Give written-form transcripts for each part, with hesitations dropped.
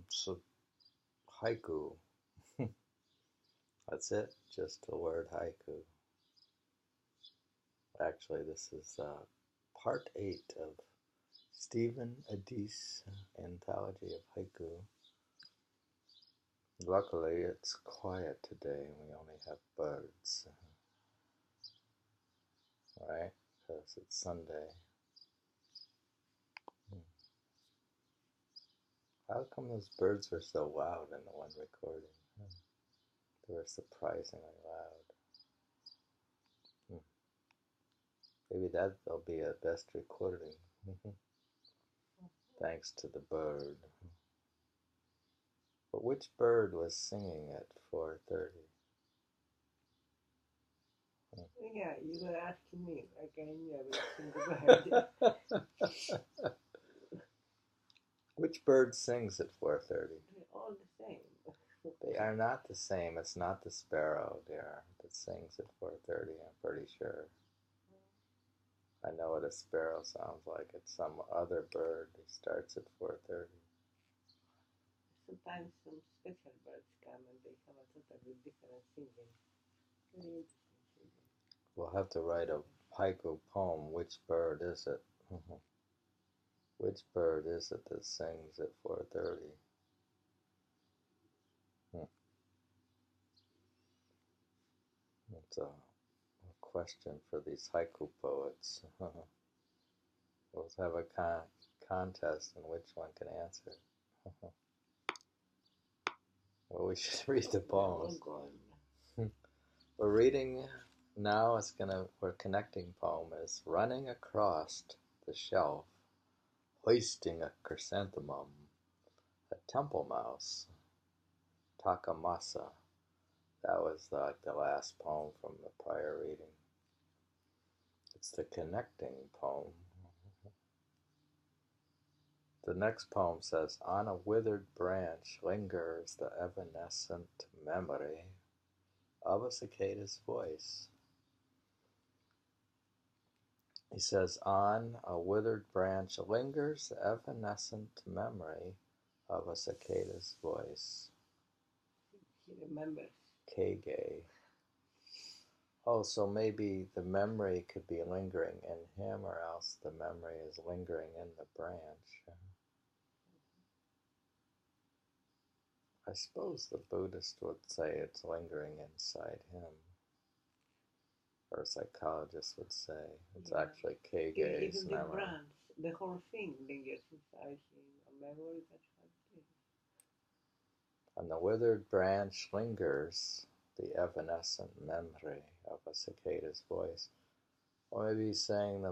So haiku. That's it. Just the word haiku. Actually, this is part 8 of Stephen Addiss anthology of haiku. Luckily, it's quiet today. We only have birds, right? Because it's Sunday. How come those birds were so loud in the one recording? They were surprisingly loud. Maybe that'll be a best recording. Thanks to the bird. But which bird was singing at 4:30? Yeah, you were asking me, like I knew every single bird. Which bird sings at 4:30? They're all the same. They are not the same. It's not the sparrow, dear, that sings at 4:30, I'm pretty sure. I know what a sparrow sounds like. It's some other bird that starts at 4:30. Sometimes some special birds come and they have a totally different singing. Very interesting singing. We'll have to write a haiku poem. Which bird is it? Which bird is it that sings at 4:30? It's a question for these haiku poets. We'll have a contest in which one can answer. Well, we should read the poems. We're reading now. We're connecting poem is running across the shelf, hoisting a chrysanthemum, a temple mouse, takamasa. That was the last poem from the prior reading. It's the connecting poem. The next poem says, on a withered branch lingers the evanescent memory of a cicada's voice. He says, on a withered branch lingers the evanescent memory of a cicada's voice. He remembers. Kage. Oh, so maybe the memory could be lingering in him, or else the memory is lingering in the branch. I suppose the Buddhist would say it's lingering inside him. Or a psychologist would say it's actually Kage's memory. The branch, the whole thing lingers inside him. A memory, that's what it is. On the withered branch lingers the evanescent memory of a cicada's voice. Or maybe he's saying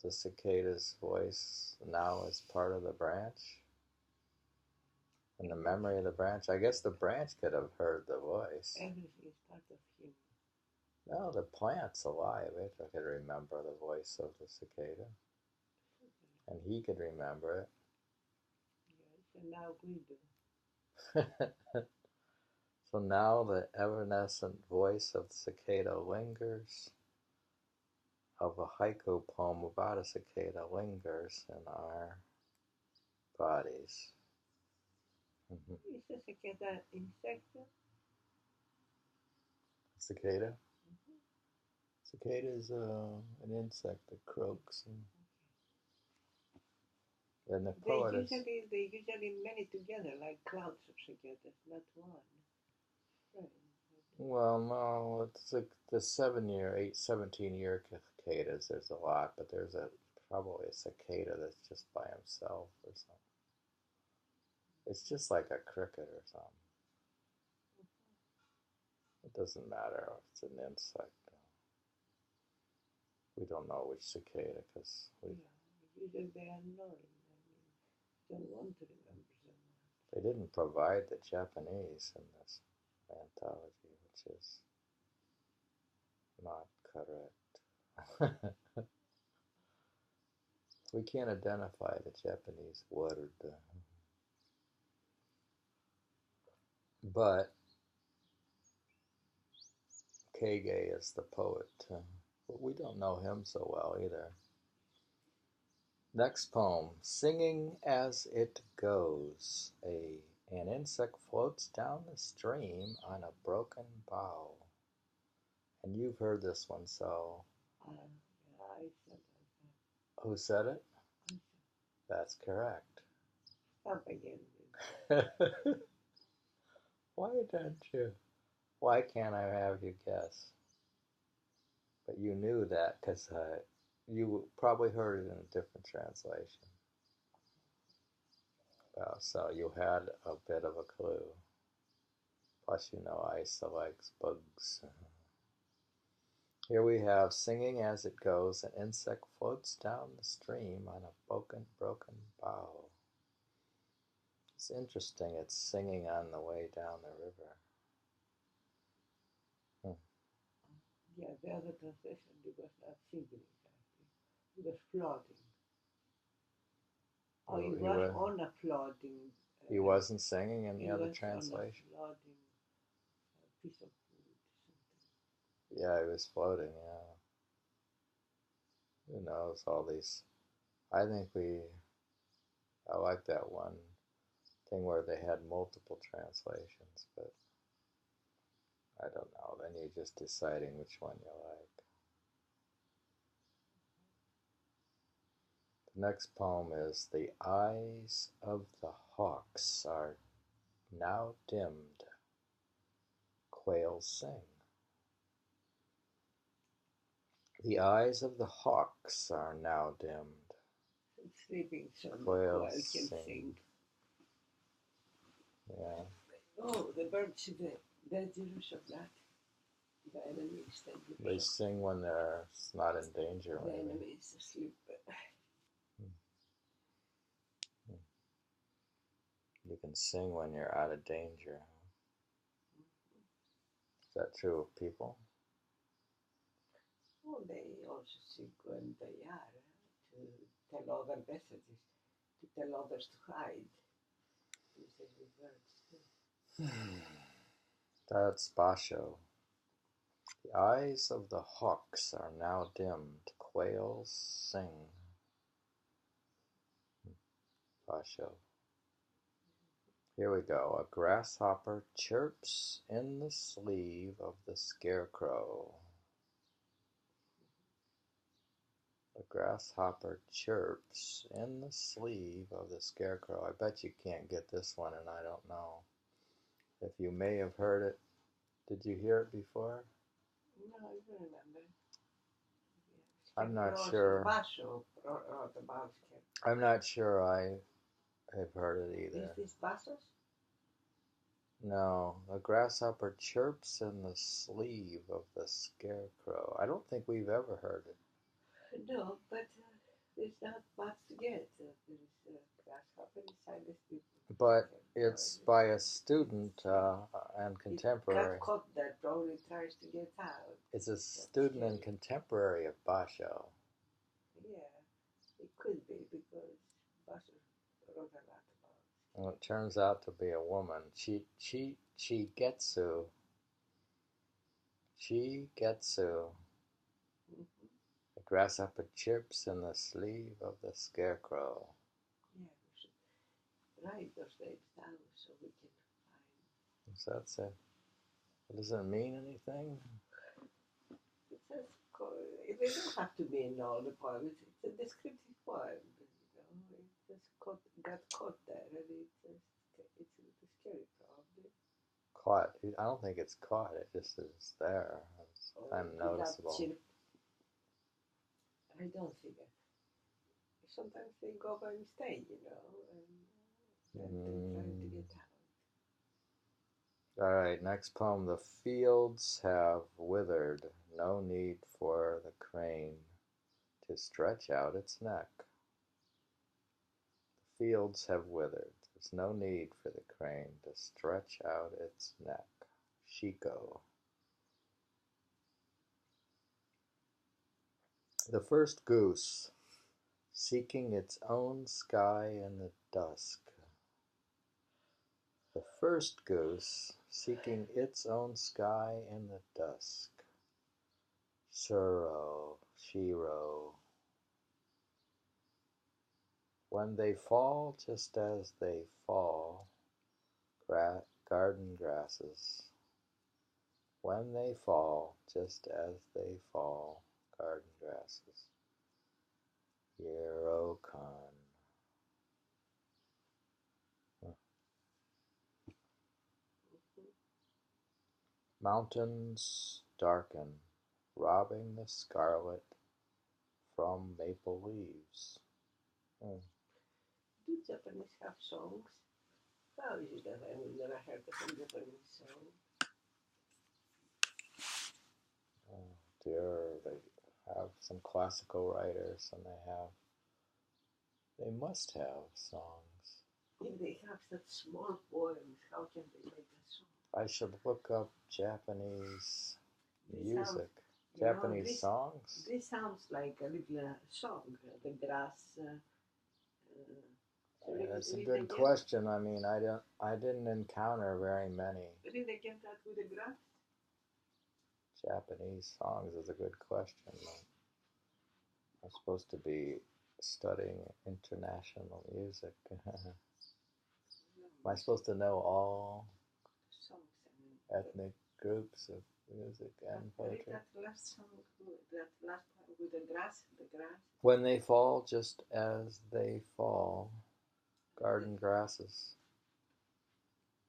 the cicada's voice now is part of the branch. And the memory of the branch, I guess the branch could have heard the voice. Everything is part of him. No, the plant's alive. It could remember the voice of the cicada. And he could remember it. Yes, and now we do. So now the evanescent voice of the cicada lingers, of a haiku poem about a cicada lingers in our bodies. Is a cicada insect? Cicada? Cicada is an insect that croaks. And the poet they usually many together, like clouds of cicadas, not one. Right. Well, no, it's like the 17-year cicadas. There's a lot, but there's probably a cicada that's just by himself or something. It's just like a cricket or something. It doesn't matter if it's an insect. We don't know which cicada because usually they are annoying. Don't want to remember so much. They didn't provide the Japanese in this anthology, which is not correct. We can't identify the Japanese word. But Kage is the poet. But we don't know him so well either. Next poem, Singing as It Goes. An insect floats down the stream on a broken bough. And you've heard this one, so... I said Who said it? That's correct. Stop again. Why don't you? Why can't I have you guess? But you knew that because you probably heard it in a different translation. So you had a bit of a clue. Plus, you know, Issa likes bugs. Here we have, singing as it goes, an insect floats down the stream on a broken bough. It's interesting, it's singing on the way down the river. Yeah, the other translation, he was not singing exactly. He was floating. Oh, he was on a floating. He wasn't singing in the other translation? On a floating piece of wood. Yeah, he was floating, yeah. Who knows, all these... I like that one thing where they had multiple translations, but I don't know. Then you're just deciding which one you like. The next poem is, The eyes of the hawks are now dimmed. Quails sing. The eyes of the hawks are now dimmed. Sleeping, so Quails can sing. sing. Yeah. Oh, the birds, the dangerous of that. The enemy is dangerous. They sing when they're not in danger. The enemy is asleep. You can sing when you're out of danger. Is that true of people? Oh, they also sing when they are to tell other messages, to tell others to hide. This is with birds too. That's basho. The eyes of the hawks are now dimmed. Quails sing. Basho. Here we go. A grasshopper chirps in the sleeve of the scarecrow. A grasshopper chirps in the sleeve of the scarecrow. I bet you can't get this one, and I don't know. If you may have heard it, did you hear it before? No, I don't remember. I'm not sure. Basho, I'm not sure I have heard it either. Is this basos? No, a grasshopper chirps in the sleeve of the scarecrow. I don't think we've ever heard it. No, but there's not much to get. There's a grasshopper inside the sleeve. But it's by a student and contemporary. It got caught there, probably tries to get out. It's a student and contemporary of basho. Yeah, it could be because basho wrote a lot about it. Well, it turns out to be a woman. Chigetsu. Chigetsu. A grasshopper chirps in the sleeve of the scarecrow. Yeah, we should write those names down so we can find. So that's it. Does it mean anything? It says, it doesn't have to be in all the poems. It's a descriptive poem. You know, it just got caught there, and it's a scary problem. Caught? I don't think it's caught. It just is there. It's unnoticeable. I don't think it. Sometimes they go by mistake, you know, and they're trying to get out. All right, next poem. The fields have withered. No need for the crane to stretch out its neck. The fields have withered. There's no need for the crane to stretch out its neck. Shiko. The first goose, seeking its own sky in the dusk. The first goose, seeking its own sky in the dusk. Shiro. When they fall just as they fall, garden grasses. When they fall just as they fall, garden grasses. Ryokan. Mountains darken, robbing the scarlet from maple leaves. Do Japanese have songs? How is it that I have never heard of a Japanese song? Oh dear, they have some classical writers, and they must have songs. If they have such small poems, how can they make a song? I should look up Japanese music. Japanese songs? This sounds like a little song. The grass. That's a good question. I mean, I didn't encounter very many. Read again that with the grass. Japanese songs is a good question. I'm supposed to be studying international music. Am I supposed to know all ethnic groups of music and poetry? That last song, that last part with the grass. When they fall just as they fall, garden grasses.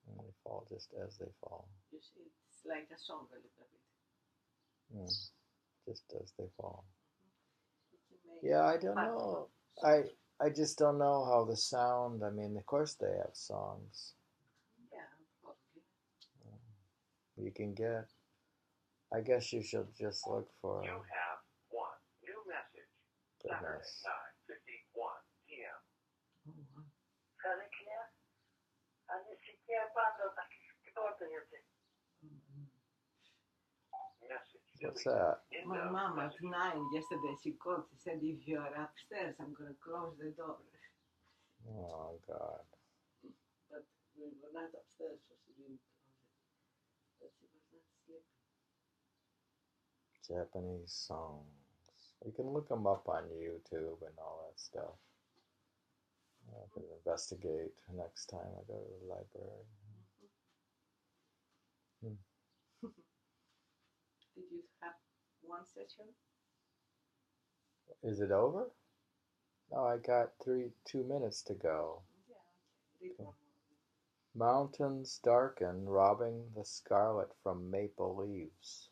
When they fall just as they fall. You see, it's like a song a little bit. Just as they fall. Mm-hmm. Yeah, I don't know. I just don't know how the sound. I mean, of course they have songs. Yeah, probably. You can get. I guess you should just look for. You have one new message. Goodness. Saturday, 9:51 p.m. Oh, wow. Message. What's that? My mom at 9 yesterday, she called. She said, if you are upstairs, I'm going to close the door. Oh, God. But we were not upstairs, so she didn't close it. But she was not sleeping. Japanese songs. You can look them up on YouTube and all that stuff. I can investigate next time I go to the library. Did you have one session? Is it over? No, I got 2 minutes to go. Yeah, okay. Read one more. Mountains darken, robbing the scarlet from maple leaves.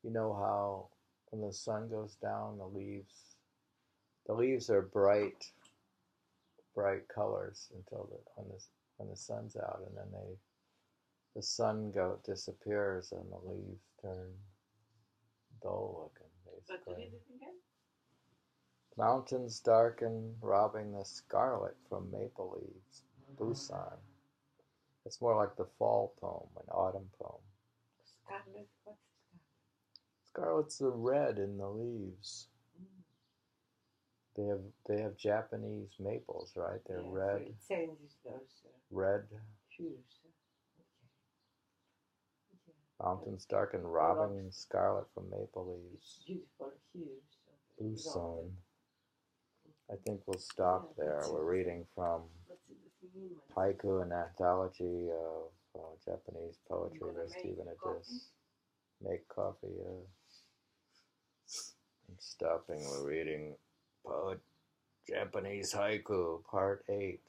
You know how when the sun goes down, the leaves are bright colors until when the sun's out, and then the sun disappears and the leaves turn dull looking, basically. But read it again. Mountains darken, robbing the scarlet from maple leaves. Buson. It's more like the fall poem, an autumn poem. Scarlet, what's scarlet? Scarlet's the red in the leaves. They have Japanese maples, right? They're red. So it changes those red. hues. Okay. Mountains darken, robbing scarlet from maple leaves. It's beautiful hues. Buson. I think we'll stop there. We're reading from Haiku, an anthology of Japanese poetry by Stephen Addiss. Make coffee. I'm stopping. We're reading Japanese Haiku, Part 8,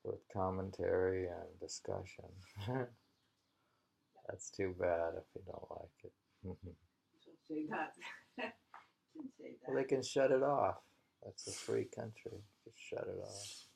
with commentary and discussion. That's too bad if you don't like it. Don't say that. Don't say that. Well, they can shut it off. That's a free country. Just shut it off.